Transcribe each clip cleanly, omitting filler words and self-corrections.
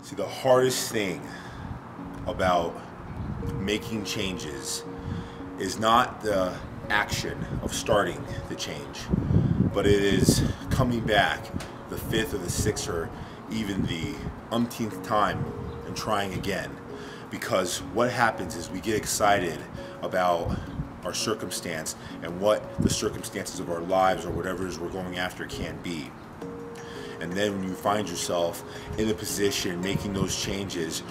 See, the hardest thing about making changes is not the action of starting the change, but it is coming back the fifth or the sixth or even the umpteenth time and trying again. Because what happens is we get excited about our circumstance and what the circumstances of our lives or whatever it is we're going after can be. And then when you find yourself in a position making those changes,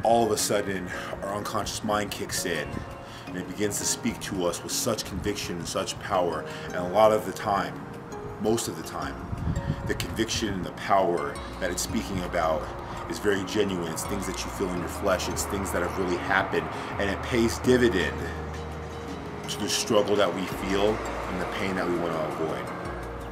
all of a sudden our unconscious mind kicks in and it begins to speak to us with such conviction and such power. And a lot of the time, most of the time, the conviction and the power that it's speaking about is very genuine. It's things that you feel in your flesh. It's things that have really happened, and it pays dividend to the struggle that we feel and the pain that we want to avoid.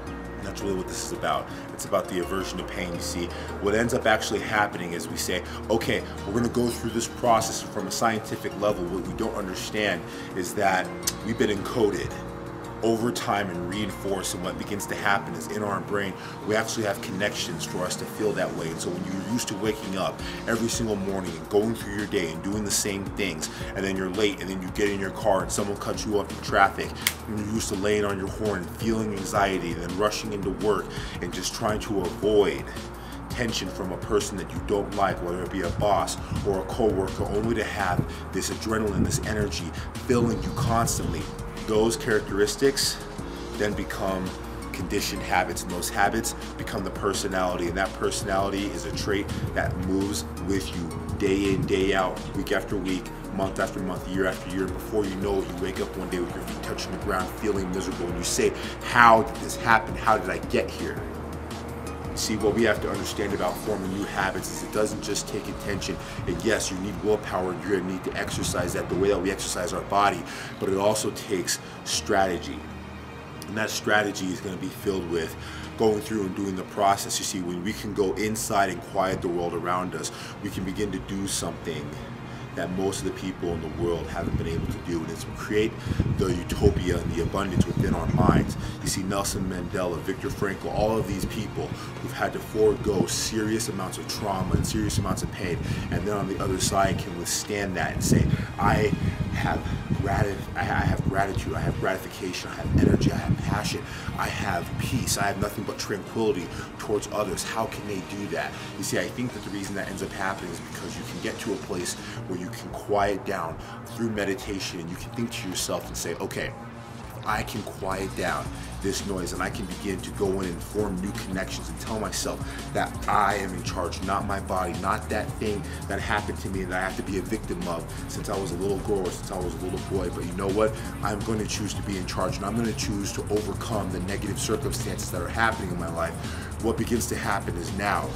And that's really what this is about. It's about the aversion to pain. You see, what ends up actually happening is we say, okay, we're going to go through this process from a scientific level. What we don't understand is that we've been encoded over time and reinforced, and what begins to happen is in our brain we actually have connections for us to feel that way. And so when you're used to waking up every single morning and going through your day and doing the same things, and then you're late and then you get in your car and someone cuts you off in traffic, and you're used to laying on your horn and feeling anxiety and then rushing into work and just trying to avoid tension from a person that you don't like, whether it be a boss or a co-worker, only to have this adrenaline, this energy filling you constantly. Those characteristics then become conditioned habits, and those habits become the personality, and that personality is a trait that moves with you day in, day out, week after week, month after month, year after year. Before you know it, you wake up one day with your feet touching the ground, feeling miserable, and you say, how did this happen? How did I get here? See, what we have to understand about forming new habits is it doesn't just take intention. And yes, you need willpower, you're going to need to exercise that the way that we exercise our body, but it also takes strategy. And that strategy is going to be filled with going through and doing the process. You see, when we can go inside and quiet the world around us, we can begin to do something that most of the people in the world haven't been able to do, and it's create the utopia and the abundance within our minds. You see, Nelson Mandela, Viktor Frankl, all of these people who've had to forego serious amounts of trauma and serious amounts of pain, and then on the other side can withstand that and say, I have gratitude, I have gratification, I have energy, I have passion, I have peace, I have nothing but tranquility towards others. How can they do that? You see, I think that the reason that ends up happening is because you can get to a place where you can quiet down through meditation, and you can think to yourself and say, okay, I can quiet down this noise and I can begin to go in and form new connections and tell myself that I am in charge, not my body, not that thing that happened to me that I have to be a victim of since I was a little girl or since I was a little boy. But you know what? I'm going to choose to be in charge, and I'm going to choose to overcome the negative circumstances that are happening in my life. What begins to happen is now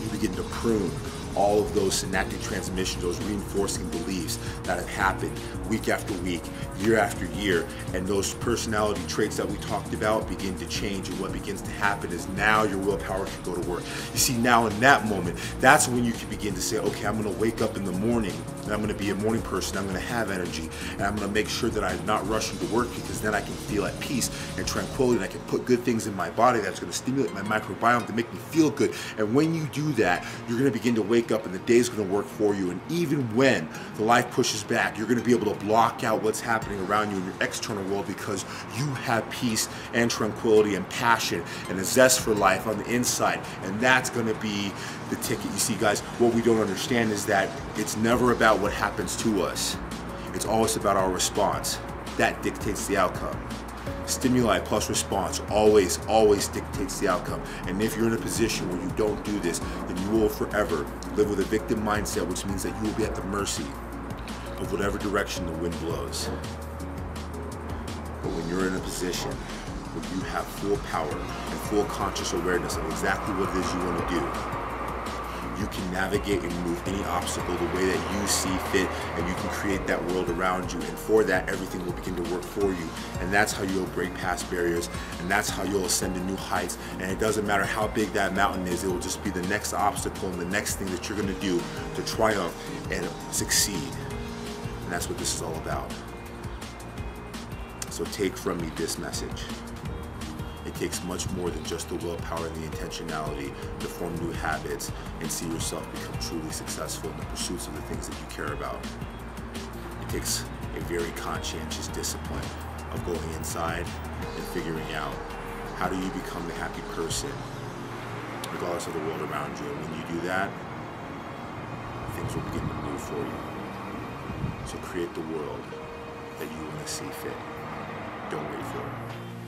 you begin to prune all of those synaptic transmissions, those reinforcing beliefs that have happened week after week, year after year, and those personality traits that we talked about begin to change. And what begins to happen is now your willpower can go to work. You see, now in that moment, that's when you can begin to say, okay, I'm going to wake up in the morning and I'm going to be a morning person. I'm going to have energy, and I'm going to make sure that I'm not rushing to work, because then I can feel at peace and tranquility, and I can put good things in my body that's going to stimulate my microbiome to make me feel good. And when you do that, you're going to begin to wake up and the day is going to work for you. And even when the life pushes back, you're going to be able to block out what's happening around you in your external world, because you have peace and tranquility and passion and a zest for life on the inside. And that's going to be the ticket. You see, guys, what we don't understand is that it's never about what happens to us. It's always about our response. That dictates the outcome. Stimuli plus response always dictates the outcome. And if you're in a position where you don't do this, then you will forever live with a victim mindset, which means that you will be at the mercy of whatever direction the wind blows. But when you're in a position where you have full power and full conscious awareness of exactly what it is you want to do, you can navigate and move any obstacle the way that you see fit, and you can create that world around you. And for that, everything will begin to work for you. And that's how you'll break past barriers, and that's how you'll ascend to new heights. And it doesn't matter how big that mountain is, it will just be the next obstacle and the next thing that you're going to do to triumph and succeed. And that's what this is all about. So take from me this message. It It takes much more than just the willpower and the intentionality to form new habits and see yourself become truly successful in the pursuits of the things that you care about. It takes a very conscientious discipline of going inside and figuring out how do you become the happy person regardless of the world around you. And when you do that, things will begin to move for you. So create the world that you want to see fit. Don't wait for it.